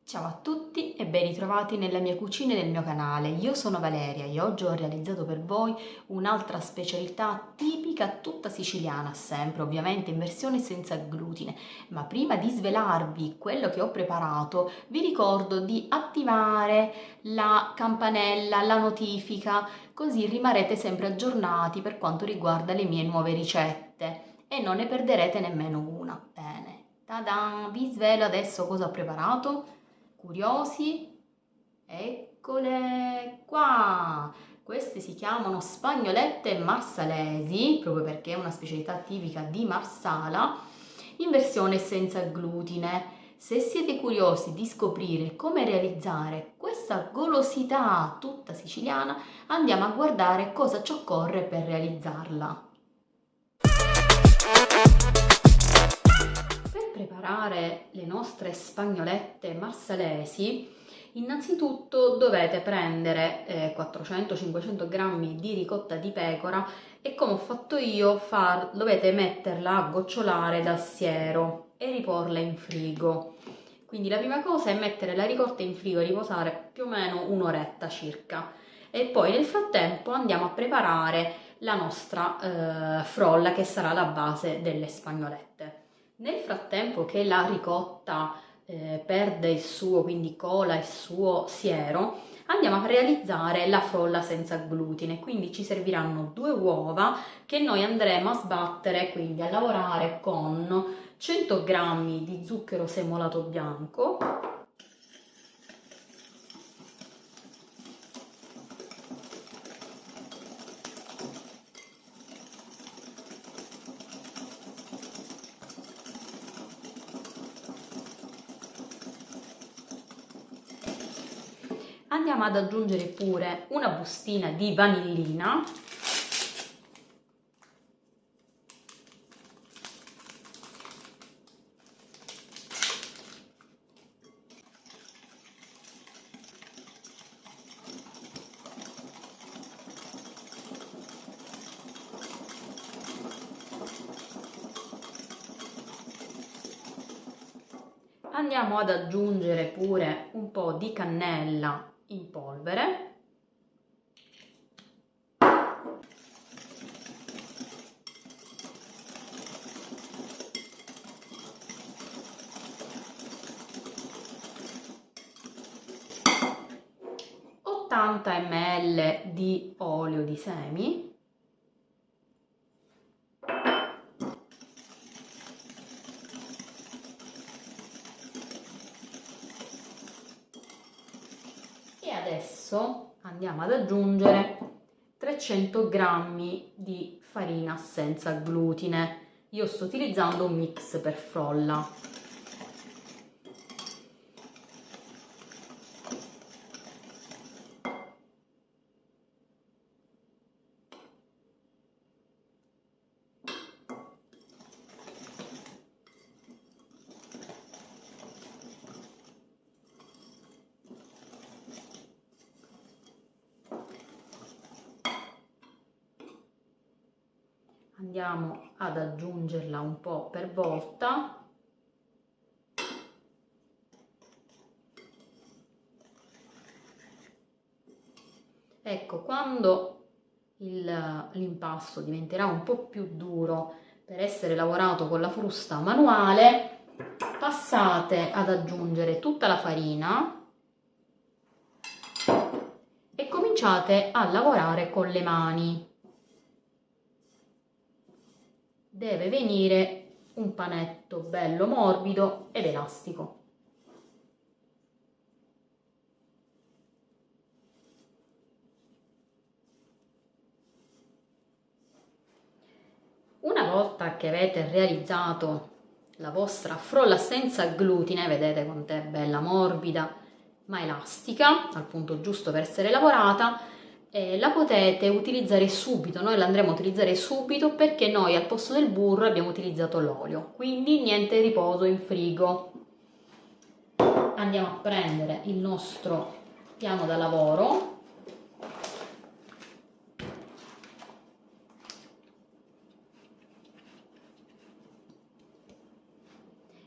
Ciao a tutti e ben ritrovati nella mia cucina e nel mio canale. Io sono Valeria e oggi ho realizzato per voi un'altra specialità tipica tutta siciliana, sempre ovviamente in versione senza glutine. Ma prima di svelarvi quello che ho preparato, vi ricordo di attivare la campanella, la notifica, così rimarrete sempre aggiornati per quanto riguarda le mie nuove ricette e non ne perderete nemmeno una. Bene, tada! Vi svelo adesso cosa ho preparato. Curiosi? Eccole qua! Queste si chiamano spagnolette marsalesi, proprio perché è una specialità tipica di Marsala, in versione senza glutine. Se siete curiosi di scoprire come realizzare questa golosità tutta siciliana, andiamo a guardare cosa ci occorre per realizzarla. Per preparare le nostre spagnolette marsalesi, innanzitutto dovete prendere 400-500 g di ricotta di pecora e, come ho fatto io, dovete metterla a gocciolare dal siero e riporla in frigo. Quindi la prima cosa è mettere la ricotta in frigo e riposare più o meno un'oretta circa. E poi nel frattempo andiamo a preparare la nostra frolla, che sarà la base delle spagnolette. Nel frattempo che la ricotta perde il suo, quindi cola il suo siero, andiamo a realizzare la frolla senza glutine. Quindi ci serviranno 2 uova che noi andremo a sbattere, quindi a lavorare con 100 g di zucchero semolato bianco, andiamo ad aggiungere pure una bustina di vanillina andiamo ad aggiungere pure un po' di cannella in polvere ml di olio di semi e adesso andiamo ad aggiungere 300 g di farina senza glutine. Io sto utilizzando un mix per frolla. Andiamo ad aggiungerla un po' per volta. Ecco, quando l'impasto diventerà un po' più duro per essere lavorato con la frusta manuale, passate ad aggiungere tutta la farina e cominciate a lavorare con le mani. Deve venire un panetto bello morbido ed elastico. Una volta che avete realizzato la vostra frolla senza glutine, vedete quant'è bella morbida ma elastica, al punto giusto per essere lavorata, la potete utilizzare subito. Noi la andremo a utilizzare subito perché noi al posto del burro abbiamo utilizzato l'olio, quindi niente riposo in frigo. Andiamo a prendere il nostro piano da lavoro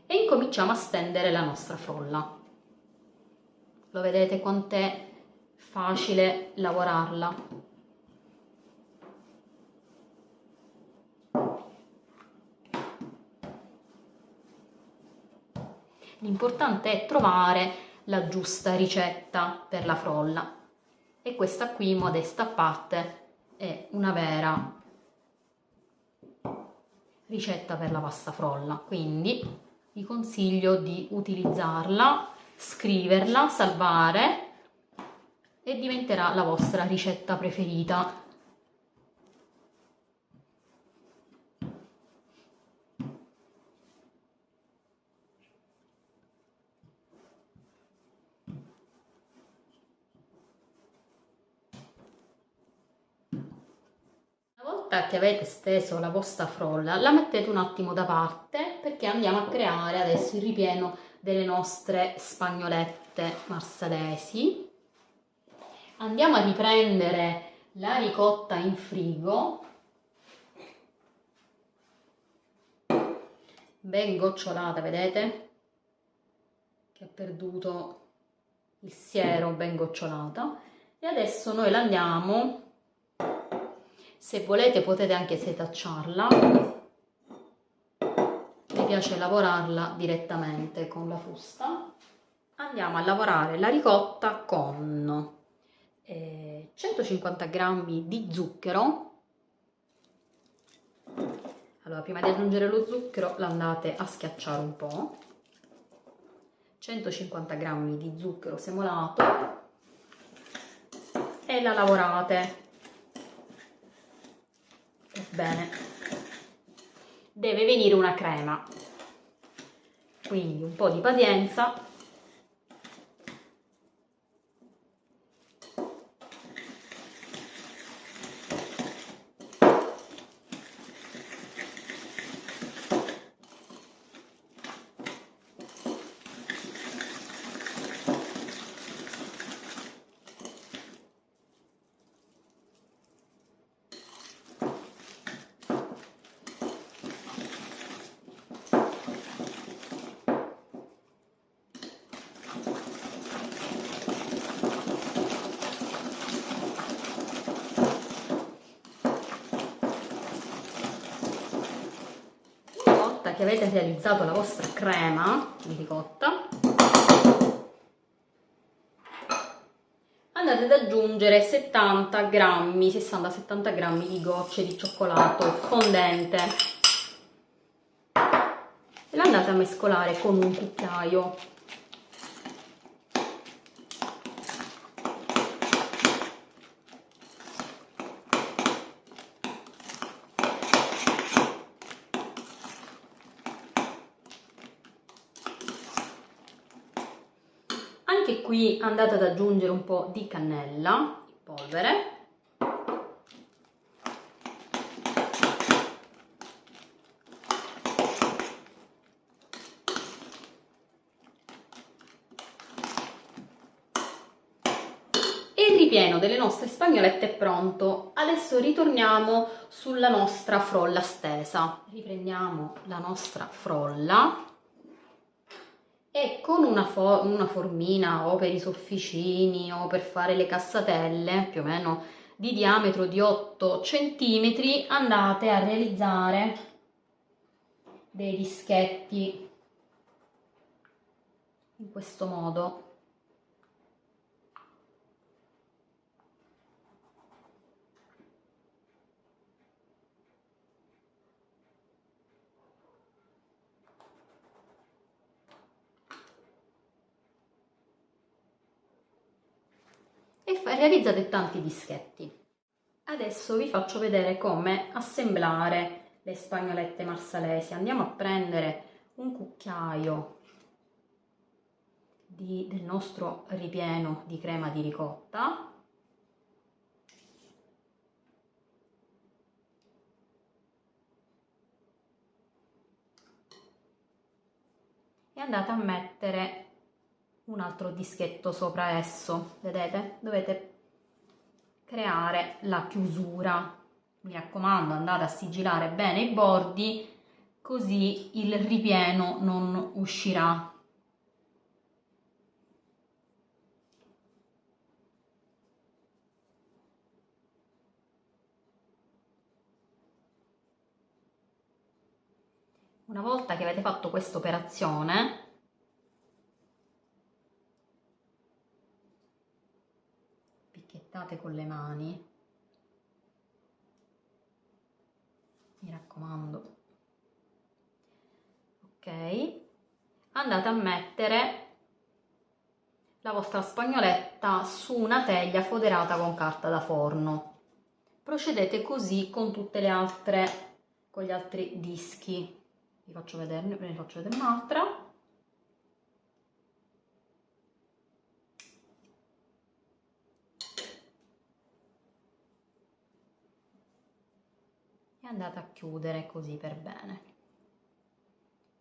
e incominciamo a stendere la nostra frolla. Lo vedete quant'è facile lavorarla? L'importante è trovare la giusta ricetta per la frolla, e questa qui, modesta a parte, è una vera ricetta per la pasta frolla, quindi vi consiglio di utilizzarla, scriverla, salvare, e diventerà la vostra ricetta preferita. Una volta che avete steso la vostra frolla, la mettete un attimo da parte, perché andiamo a creare adesso il ripieno delle nostre spagnolette marsalesi. Andiamo a riprendere la ricotta in frigo, ben gocciolata, vedete? Che ha perduto il siero, ben gocciolata. E adesso noi la andiamo, se volete potete anche setacciarla, mi piace lavorarla direttamente con la frusta. Andiamo a lavorare la ricotta con 150 g di zucchero. Allora, prima di aggiungere lo zucchero l'andate a schiacciare un po'. 150 g di zucchero semolato, e la lavorate bene. Deve venire una crema, quindi un po' di pazienza. Che avete realizzato la vostra crema di ricotta, andate ad aggiungere 60-70 grammi di gocce di cioccolato fondente e l'andate a mescolare con un cucchiaio. Anche qui andate ad aggiungere un po' di cannella in polvere. E il ripieno delle nostre spagnolette è pronto. Adesso ritorniamo sulla nostra frolla stesa. Riprendiamo la nostra frolla e con una formina, o per i sofficini o per fare le cassatelle, più o meno di diametro di 8 cm, andate a realizzare dei dischetti in questo modo. E realizzate tanti dischetti. Adesso vi faccio vedere come assemblare le spagnolette marsalesi. Andiamo a prendere un cucchiaio del nostro ripieno di crema di ricotta, e andate a mettere un altro dischetto sopra esso, vedete? Dovete creare la chiusura, mi raccomando, andate a sigillare bene i bordi, così il ripieno non uscirà. Una volta che avete fatto questa operazione, picchiettate con le mani, mi raccomando, ok? Andate a mettere la vostra spagnoletta su una teglia foderata con carta da forno. Procedete così con tutte le altre, con gli altri dischi. Vi faccio vedere, ve ne faccio vedere un'altra. E andate a chiudere così per bene,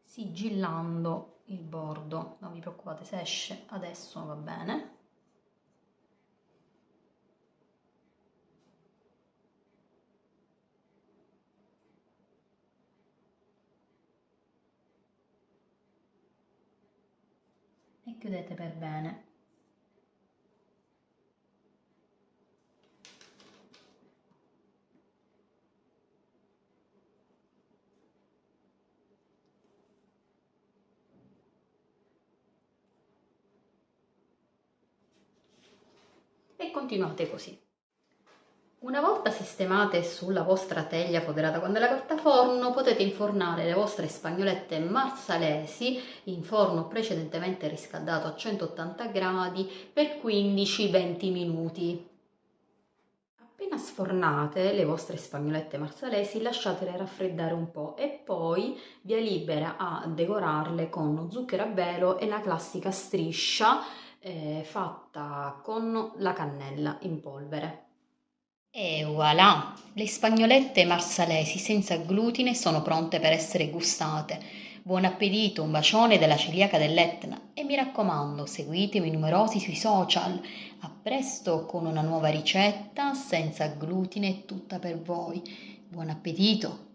sigillando il bordo. Non vi preoccupate se esce adesso, va bene. E chiudete per bene. E continuate così. Una volta sistemate sulla vostra teglia foderata con della carta forno, potete infornare le vostre spagnolette marsalesi in forno precedentemente riscaldato a 180 gradi per 15-20 minuti. Appena sfornate le vostre spagnolette marsalesi, lasciatele raffreddare un po' e poi via libera a decorarle con zucchero a velo e la classica striscia fatta con la cannella in polvere. E voilà! Le spagnolette marsalesi senza glutine sono pronte per essere gustate. Buon appetito, un bacione dalla celiaca dell'Etna e mi raccomando, seguitemi numerosi sui social. A presto con una nuova ricetta senza glutine tutta per voi. Buon appetito!